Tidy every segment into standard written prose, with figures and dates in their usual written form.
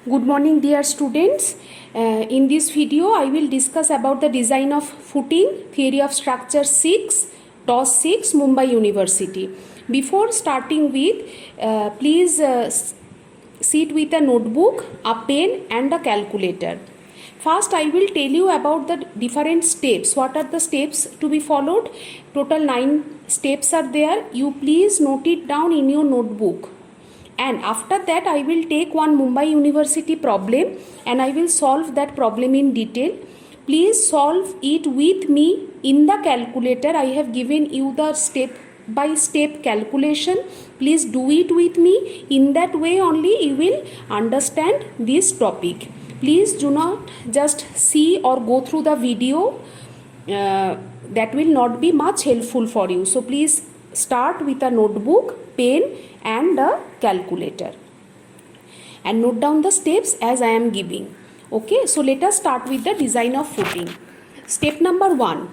Good morning, dear students. In this video, I will discuss about the design of footing, theory of structure 6, TOS 6, Mumbai University. Before starting with, please sit with a notebook, a pen and a calculator. First, I will tell you about the different steps. What are the steps to be followed? Total 9 steps are there. You please note it down in your notebook. And after that, I will take one Mumbai University problem and I will solve that problem in detail. Please solve it with me in the calculator. I have given you the step by step calculation. Please do it with me. In that way only you will understand this topic. Please do not just see or go through the video. That will not be much helpful for you. So please start with a notebook, pen and a calculator and note down the steps as I am giving. Okay, so let us start with the design of footing. Step number 1.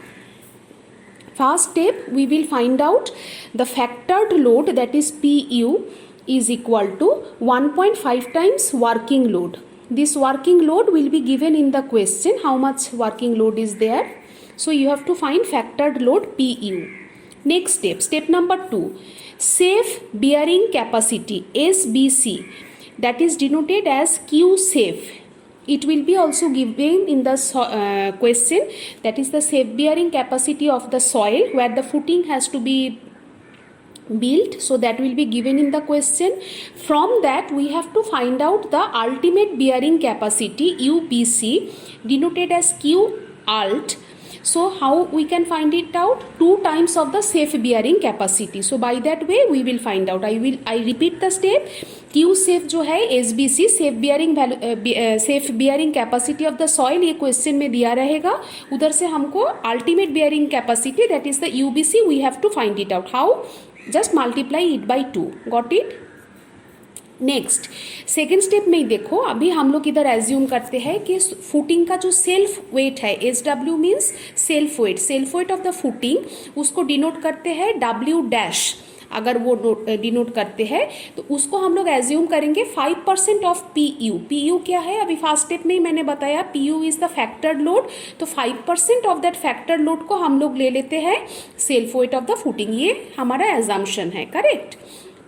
First step, we will find out the factored load, that is PU is equal to 1.5 times working load. This working load will be given in the question, how much working load is there. So you have to find factored load PU. Next step, step number 2, safe bearing capacity SBC, that is denoted as Q safe. It will be also given in the question, that is the safe bearing capacity of the soil where the footing has to be built. So that will be given in the question. From that we have to find out the ultimate bearing capacity UBC, denoted as Q alt. So how we can find it out? 2 times of the safe bearing capacity. So by that way we will find out. I repeat the step. Q safe जो है SBC safe bearing capacity of the soil, ये question में दिया रहेगा. उधर से हमको ultimate bearing capacity, that is the UBC, we have to find it out. How? Just multiply it by 2. Got it? Next second step में देखो, अभी हम लोग इधर एज्यूम करते हैं कि फुटिंग का जो सेल्फ वेट है, SW means self weight of the footing, उसको डिनोट करते हैं W डैश. अगर वो डिनोट करते हैं तो उसको हम लोग एज्यूम करेंगे 5% ऑफ PU क्या है? अभी फर्स्ट स्टेप में ही मैंने बताया, PU is the factored load. तो 5% ऑफ दैट फैक्टर्ड लोड को हम लोग ले लेते हैं self weight of the footing. ये हमारा एजम्पशन है, करेक्ट.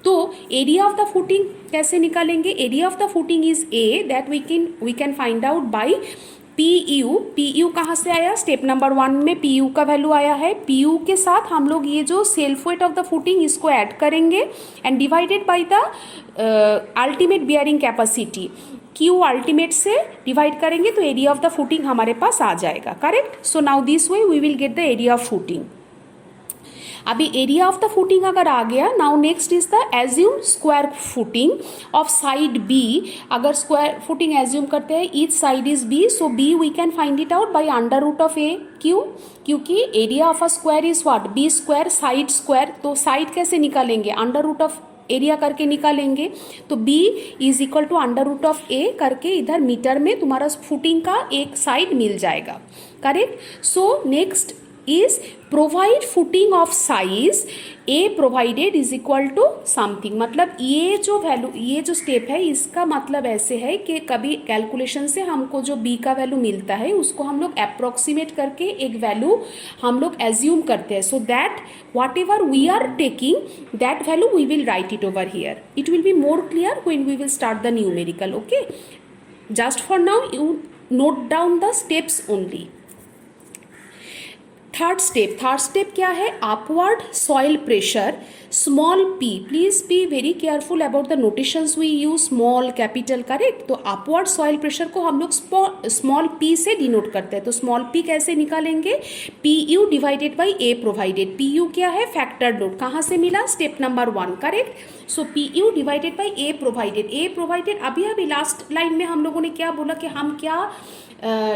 तो एरिया ऑफ द फुटिंग कैसे निकालेंगे? Area of the footing is A, that we can find out by PU कहाँ से आया? स्टेप नंबर 1 में PU का वैल्यू आया है. PU के साथ हम लोग ये जो self weight of the footing इसको ऐड करेंगे and divided by the ultimate bearing capacity. Q ultimate से डिवाइड करेंगे तो एरिया ऑफ द फुटिंग हमारे पास आ जाएगा, correct. So now this way we will get the area of footing. अभी एरिया ऑफ द फुटिंग अगर आ गया, now next is the assume square footing of side B. अगर स्क्वायर फुटिंग एज्यूम करते हैं, each side is B, so B we can find it out by under root of A. क्यों? क्योंकि area of a square is what? B square side square. तो side कैसे निकालेंगे? Under root of area करके निकालेंगे. तो B is equal to under root of A करके इधर मीटर में तुम्हारा फुटिंग का एक साइड मिल जाएगा, correct. So next is provide footing of size A provided is equal to something. मतलब ये जो वैल्यू, ये जो स्टेप है, इसका मतलब ऐसे है कि कभी कैलकुलेशन से हमको जो B का वैल्यू मिलता है उसको हम लोग अप्रोक्सीमेट करके एक वैल्यू हम लोग एज्यूम करते हैं. So that whatever we are taking that value we will write it over here. It will be more clear when we will start the numerical. Okay, just for now you note down the steps only. Third step क्या है? Upward soil pressure small p. Please be very careful about the notations we use, small capital, correct. तो upward soil pressure को हम लोग small p से denote करते हैं. तो स्मॉल p कैसे निकालेंगे? PU divided by A provided. PU क्या है? Factored load. कहाँ से मिला? Step number 1, correct. So PU divided by A provided. अभी लास्ट लाइन में हम लोगों ने क्या बोला कि हम क्या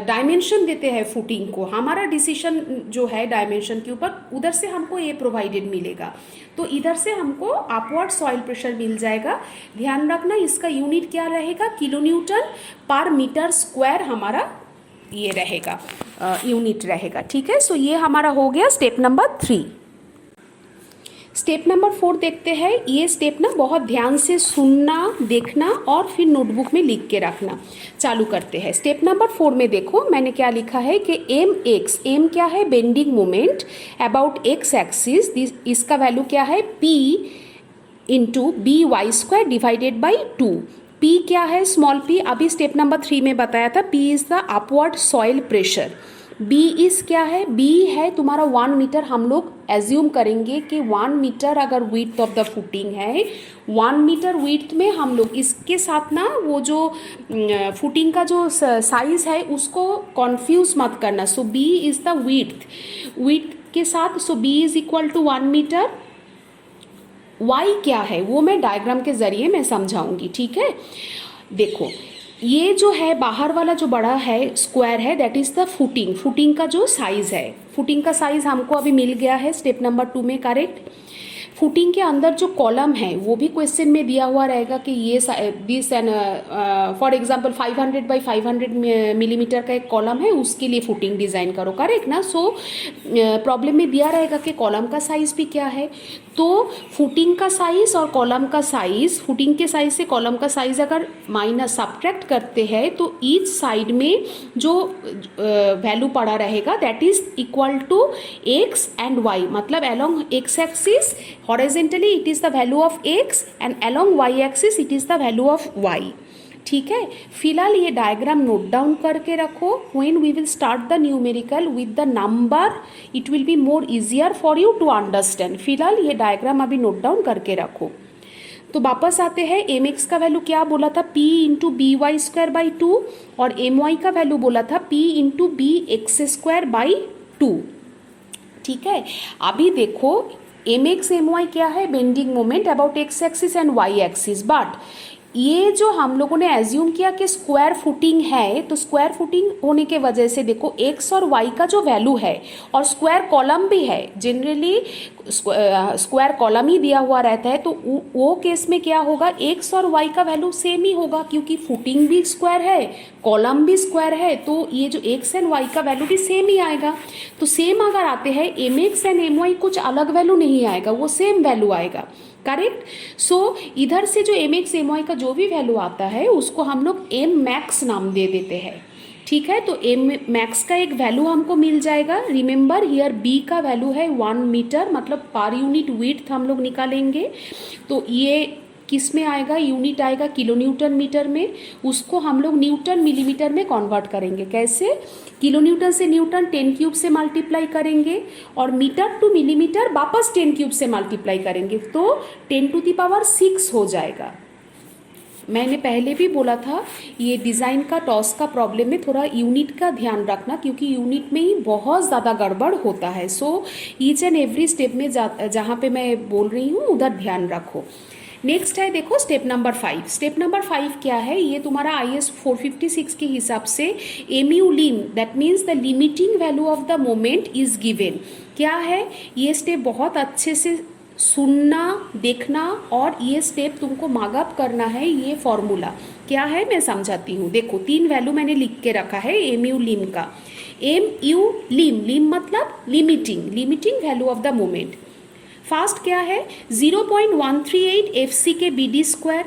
डायमेंशन देते हैं फुटिंग को. हमारा डिसीजन जो है डायमेंशन के ऊपर, उधर से हमको A प्रोवाइडेड मिलेगा. तो इधर से हमको अपवर्ड सॉइल प्रेशर मिल जाएगा. ध्यान रखना इसका यूनिट क्या रहेगा? किलो न्यूटन पर मीटर स्क्वायर हमारा ये रहेगा, यूनिट रहेगा, ठीक है. सो ये हमारा हो गया स्टेप नंबर 3. स्टेप नंबर 4 देखते हैं। ये स्टेप ना बहुत ध्यान से सुनना, देखना और फिर नोटबुक में लिख के रखना। चालू करते हैं। स्टेप नंबर 4 में देखो मैंने क्या लिखा है कि एम एक्स, एम क्या है, bending moment about x axis, इसका वैल्यू क्या है, p into B y square divided by 2। P क्या है, स्मॉल पी, अभी स्टेप नंबर 3 में बताया था, p is the upward soil pressure. B is क्या है, बी है तुम्हारा 1 मीटर, हम लोग एज्यूम करेंगे कि 1 मीटर अगर विड्थ ऑफ द फुटिंग है, 1 मीटर विड्थ में हम लोग इसके साथ ना वो जो फुटिंग का जो साइज है उसको कन्फ्यूज मत करना। So B is the width के साथ, so B is equal to 1 metre. Y क्या है वो मैं डायग्राम के जरिए मैं समझाऊंगी, ठीक है। देखो ये जो है बाहर वाला जो बड़ा है स्क्वायर है, that is the footing, footing का जो साइज है, फुटिंग का साइज हमको अभी मिल गया है स्टेप नंबर 2 में, करेक्ट। फुटिंग के अंदर जो कॉलम है वो भी क्वेश्चन में दिया हुआ रहेगा कि ये this and for example 500 by 500 millimetre का एक कॉलम है, उसके लिए फुटिंग डिज़ाइन करो, करेक्ट ना। सो प्रॉब्लम में दिया रहेगा कि कॉलम का साइज भी क्या है, तो फुटिंग का साइज और कॉलम का साइज, फुटिंग के साइज से कॉलम का साइज अगर माइनस सब्ट्रैक्ट करते हैं तो ईच साइड में जो वैल्यू पड़ा रहेगा that is equal to X and Y, मतलब along X axis horizontally it is the value of x and along y axis it is the value of y, ठीक है। फिलहाल ये डायग्राम नोट डाउन करके रखो। When we will start the numerical with the number it will be more easier for you to understand. फिलहाल ये diagram अभी note down करके रखो। तो वापस आते हैं, एम एक्स का वैल्यू क्या बोला था, p into B y square by 2, और एम वाई का वैल्यू बोला था p into B x square by 2, ठीक है। अभी देखो एम एक्स एम वाई क्या है, bending moment about x axis and y axis, but ये जो हम लोगों ने एज्यूम किया कि स्क्वायर फुटिंग है, तो स्क्वायर फुटिंग होने के वजह से देखो एक्स और वाई का जो वैल्यू है और स्क्वायर कॉलम भी है, जनरली स्क्वायर कॉलम ही दिया हुआ रहता है, तो वो केस में क्या होगा, एक्स और वाई का वैल्यू सेम ही होगा क्योंकि फुटिंग भी स्क्वायर है, कॉलम भी स्क्वायर है, तो ये जो एक्स एंड वाई का वैल्यू भी सेम ही आएगा। तो सेम अगर आते हैं M x and M y, कुछ अलग वैल्यू नहीं आएगा, वो सेम वैल्यू आएगा, करेक्ट। सो इधर से जो एम एक्स एम वाई का जो भी वैल्यू आता है उसको हम लोग एम मैक्स नाम दे देते हैं, ठीक है। तो एम मैक्स का एक वैल्यू हमको मिल जाएगा। रिमेंबर हियर बी का वैल्यू है 1 मीटर, मतलब पर यूनिट विड्थ हम लोग निकालेंगे, तो ये किस में आएगा, यूनिट आएगा किलो न्यूटन मीटर में, उसको हम लोग न्यूटन मिलीमीटर में कन्वर्ट करेंगे। कैसे, किलो न्यूटन से न्यूटन 10 क्यूब से मल्टीप्लाई करेंगे और मीटर टू मिलीमीटर वापस 10 क्यूब से मल्टीप्लाई करेंगे, तो 10 टू द पावर 6 हो जाएगा। मैंने पहले भी बोला था ये डिज़ाइन का टॉस का प्रॉब्लम में थोड़ा यूनिट का ध्यान रखना, क्योंकि यूनिट में ही बहुत ज़्यादा गड़बड़ होता है। So each and every step में जहाँ पे मैं बोल रही हूँ उधर ध्यान रखो। नेक्स्ट है देखो स्टेप नंबर 5। स्टेप नंबर 5 क्या है, ये तुम्हारा IS 456 के हिसाब से MU lim, that means the limiting value of the moment is given. क्या है ये स्टेप, बहुत अच्छे से सुनना, देखना, और ये स्टेप तुमको मार्कअप करना है। ये फॉर्मूला क्या है मैं समझाती हूँ। देखो 3 वैल्यू मैंने लिख के रखा है एमयू लिम का। एम यू लिम, लिम मतलब limiting value of the moment. Fast क्या है, 0.138 FC के BD स्क्वायर,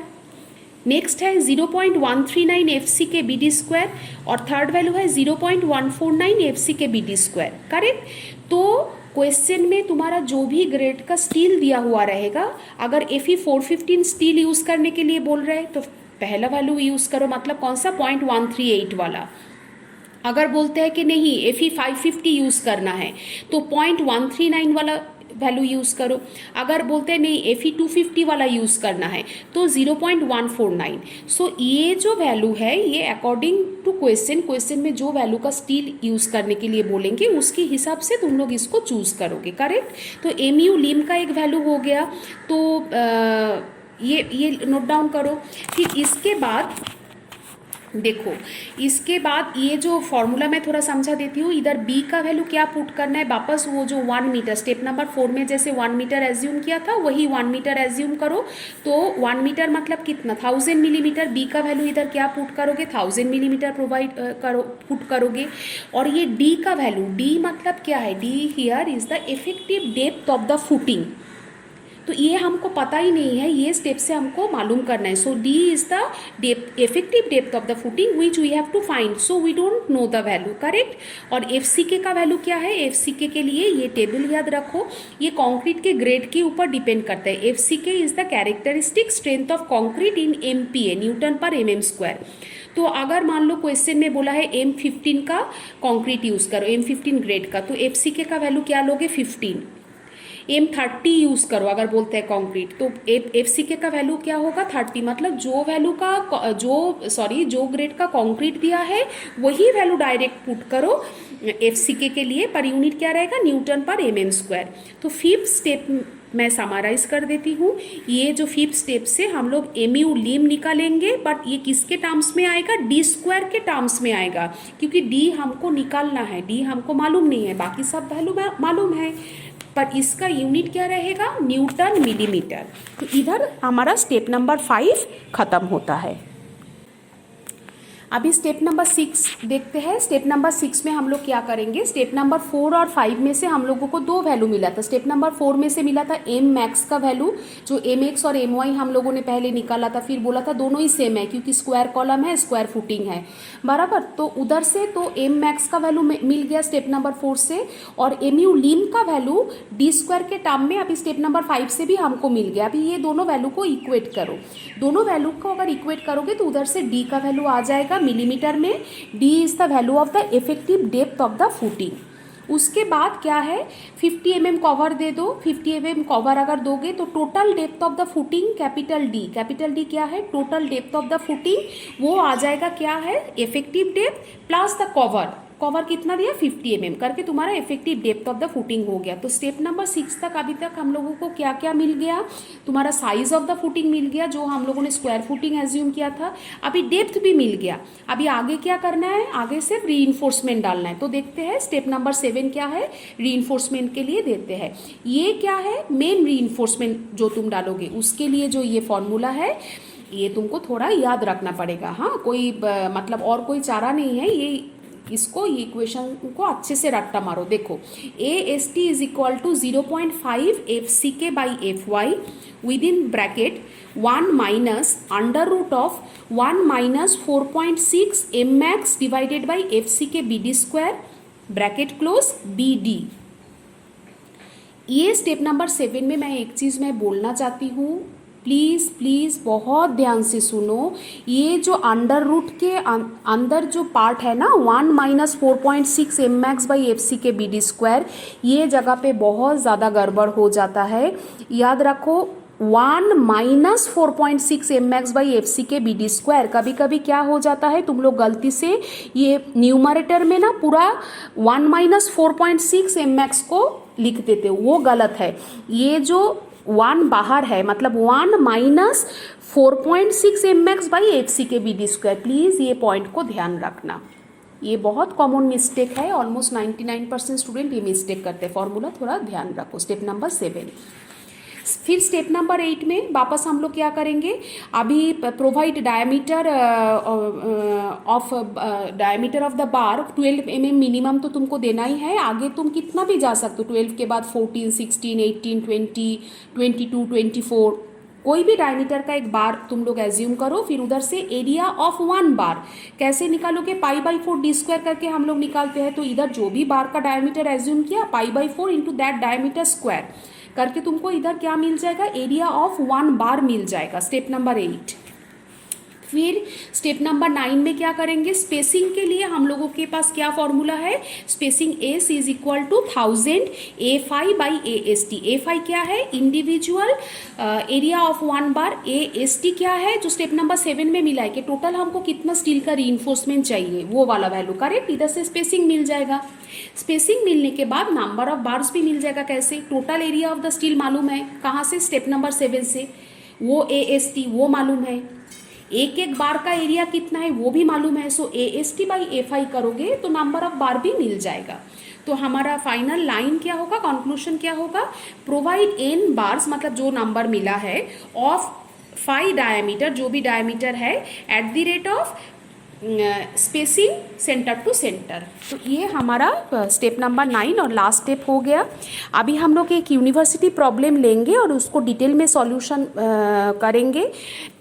नेक्स्ट है 0.139 FC के BD स्क्वायर, और थर्ड वैल्यू है 0.149 FC के BD स्क्वायर, करेक्ट। तो क्वेश्चन में तुम्हारा जो भी ग्रेड का स्टील दिया हुआ रहेगा, अगर Fe 415 स्टील यूज़ करने के लिए बोल रहे हैं तो पहला वैल्यू यूज़ करो, मतलब कौन सा 0.138 वाला। अगर बोलते हैं कि नहीं Fe 550 यूज़ करना है तो 0.139 वाला वैल्यू यूज़ करो। अगर बोलते हैं नहीं Fe 250 वाला यूज़ करना है तो 0.149। सो ये जो वैल्यू है ये अकॉर्डिंग टू क्वेश्चन में जो वैल्यू का स्टील यूज़ करने के लिए बोलेंगे उसके हिसाब से तुम लोग इसको चूज़ करोगे, करेक्ट। तो एमयू लिम का एक वैल्यू हो गया, तो ये नोट डाउन करो। फिर इसके बाद देखो, इसके बाद ये जो फॉर्मूला मैं थोड़ा समझा देती हूँ। इधर b का वैल्यू क्या पुट करना है, वापस वो जो 1 मीटर स्टेप नंबर 4 में जैसे 1 मीटर एज्यूम किया था वही 1 मीटर एज्यूम करो। तो 1 मीटर मतलब कितना, 1000 मिलीमीटर। b का वैल्यू इधर क्या पुट करोगे, 1000 मिलीमीटर प्रोवाइड पुट करोगे। और ये d का वैल्यू, d मतलब क्या है, d here is the effective depth of the footing. तो ये हमको पता ही नहीं है, ये स्टेप से हमको मालूम करना है. So D is the effective depth of the footing which we have to find. So we don't know the value. Correct. और एफ सी के का वैल्यू क्या है? एफ सी के लिए ये टेबल याद रखो, ये कॉन्क्रीट के ग्रेड के ऊपर डिपेंड करता है. F C K is the characteristic strength of concrete in M P A, newton per m m square. तो अगर मान लो क्वेश्चन में बोला है M15 का कंक्रीट यूज़ करो, M15 ग्रेड का, तो FCK का वैल्यू क्या लोगे? 15. M30 यूज़ करो अगर बोलते हैं कंक्रीट, तो FCK का वैल्यू क्या होगा? 30. मतलब जो वैल्यू का जो ग्रेड का कंक्रीट दिया है वही वैल्यू डायरेक्ट पुट करो FCK के लिए. पर यूनिट क्या रहेगा? न्यूटन पर mm स्क्वायर. तो फिफ्थ स्टेप मैं समराइज कर देती हूँ. ये जो फिफ्थ स्टेप से हम लोग MU लिम निकालेंगे, बट ये किसके टर्म्स में आएगा? डी स्क्वायर के टर्म्स में आएगा, क्योंकि डी हमको निकालना है. डी हमको मालूम नहीं है, बाकी सब वैल्यू मालूम है, पर इसका यूनिट क्या रहेगा? Newton millimetre. तो इधर हमारा स्टेप नंबर 5 खत्म होता है. अभी स्टेप नंबर 6 देखते हैं. स्टेप नंबर 6 में हम लोग क्या करेंगे? स्टेप नंबर 4 और 5 में से हम लोगों को 2 वैल्यू मिला था. स्टेप नंबर 4 में से मिला था एम मैक्स का वैल्यू, जो एम एक्स और एम वाई हम लोगों ने पहले निकाला था. फिर बोला था दोनों ही सेम है, क्योंकि स्क्वायर कॉलम है, स्क्वायर फुटिंग है, बराबर. तो उधर से तो एम मैक्स का वैल्यू मिल गया स्टेप नंबर 4 से, और एम यू लिम का वैल्यू डी स्क्वायर के टर्म में अभी स्टेप नंबर 5 से भी हमको मिल गया. अभी ये दोनों वैल्यू को इक्वेट करो. दोनों वैल्यू को अगर इक्वेट करोगे तो उधर से डी का वैल्यू आ जाएगा मिलीमीटर में. D is the value of the effective depth of the footing. उसके बाद क्या है? 50 mm कवर दे दो. 50 mm कवर अगर दोगे तो total depth of the footing capital D क्या है? Total depth of the footing, वो आ जाएगा क्या है? Effective depth plus the cover कितना दिया? 50 mm करके तुम्हारा effective depth of the footing हो गया. तो स्टेप नंबर 6 तक अभी तक हम लोगों को क्या क्या मिल गया? तुम्हारा साइज ऑफ द फुटिंग मिल गया, जो हम लोगों ने स्क्वायर फुटिंग एज्यूम किया था. अभी डेप्थ भी मिल गया. अभी आगे क्या करना है? आगे सिर्फ रीइंफोर्समेंट डालना है. तो देखते हैं स्टेप नंबर 7 क्या है. रीइंफोर्समेंट के लिए देते हैं. ये क्या है? मेन रीइंफोर्समेंट जो तुम डालोगे उसके लिए जो ये फॉर्मूला है, ये तुमको थोड़ा याद रखना पड़ेगा. हाँ, कोई मतलब और कोई चारा नहीं है. ये इसको, ये इक्वेशन को अच्छे से रट्टा मारो. देखो, AST is equal to 0.5 FCK by FY within bracket 1 minus under root of 1 minus 4.6 M max divided by FCK BD square bracket close BD. ये स्टेप नंबर 7 में मैं एक चीज़ मैं बोलना चाहती हूँ, प्लीज़ प्लीज़ बहुत ध्यान से सुनो. ये जो अंडर रूट के अंदर जो पार्ट है ना, 1 minus 4.6 M max by F C K B D square, ये जगह पे बहुत ज़्यादा गड़बड़ हो जाता है. याद रखो, 1 minus 4.6 M max by F C K B D square. कभी कभी क्या हो जाता है, तुम लोग गलती से ये न्यूमरेटर में ना पूरा 1 माइनस 4.6 एम मैक्स को लिख देते हो, वो गलत है. ये जो 1 बाहर है, मतलब 1 minus 4.6 M max by F C K B D square. Please ये पॉइंट को ध्यान रखना. ये बहुत कॉमन मिस्टेक है, ऑलमोस्ट 99% स्टूडेंट ये मिस्टेक करते हैं. फॉर्मूला थोड़ा ध्यान रखो. Step number 7. फिर स्टेप नंबर 8 में वापस हम लोग क्या करेंगे? अभी provide diameter of the bar 12 mm minimum तो तुमको देना ही है. आगे तुम कितना भी जा सकते हो, 12 के बाद 14, 16, 18, 20, 22, 24, कोई भी डायमीटर का एक बार तुम लोग एज्यूम करो. फिर उधर से एरिया ऑफ 1 बार कैसे निकालोगे? π/4 डी स्क्वायर करके हम लोग निकालते हैं. तो इधर जो भी बार का डायमीटर एज्यूम किया, π/4 इंटू दैट डायमीटर स्क्वायर करके तुमको इधर क्या मिल जाएगा? एरिया ऑफ 1 बार मिल जाएगा. Step number 8. फिर स्टेप नंबर 9 में क्या करेंगे? स्पेसिंग के लिए हम लोगों के पास क्या फॉर्मूला है? Spacing S is equal to 1000 A5 by AST. A5 क्या है? Individual area of 1 bar. AST क्या है? जो स्टेप नंबर 7 में मिला है कि टोटल हमको कितना स्टील का रीइंफोर्समेंट चाहिए, वो वाला वैल्यू. करेक्ट. इधर से स्पेसिंग मिल जाएगा. स्पेसिंग मिलने के बाद नंबर ऑफ बार्स भी मिल जाएगा. कैसे? Total area of the steel मालूम है. कहाँ से? स्टेप नंबर 7 से. वो AST वो मालूम है. एक एक बार का एरिया कितना है वो भी मालूम है. सो AST बाई A5 करोगे तो नंबर ऑफ बार भी मिल जाएगा. तो हमारा फाइनल लाइन क्या होगा? कंक्लूजन क्या होगा? प्रोवाइड n बार्स, मतलब जो नंबर मिला है, ऑफ 5 डायमीटर, जो भी डायमीटर है, at the rate of spacing centre to centre. तो ये हमारा स्टेप नंबर 9 और लास्ट स्टेप हो गया। अभी हम लोग एक यूनिवर्सिटी प्रॉब्लम लेंगे और उसको डिटेल में सॉल्यूशन करेंगे।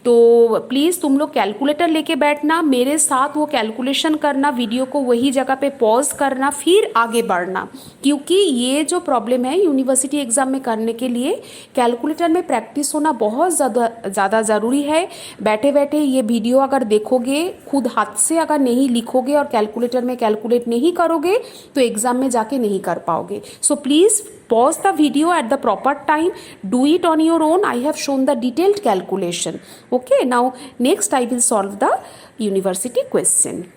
तो प्लीज़ तुम लोग कैलकुलेटर लेके बैठना, मेरे साथ वो कैलकुलेशन करना, वीडियो को वही जगह पे पॉज करना, फिर आगे बढ़ना, क्योंकि ये जो प्रॉब्लम है यूनिवर्सिटी एग्ज़ाम में करने के लिए कैलकुलेटर में प्रैक्टिस होना बहुत ज़्यादा ज़रूरी है। बैठे बैठे ये वीडियो अगर देखोगे, खुद हाथ से अगर नहीं लिखोगे और कैलकुलेटर में कैलकुलेट नहीं करोगे तो एग्ज़ाम में जाके नहीं कर पाओगे। So please pause the video at the proper time, do it on your own. I have shown the detailed calculation. Okay, now next I will solve the university question.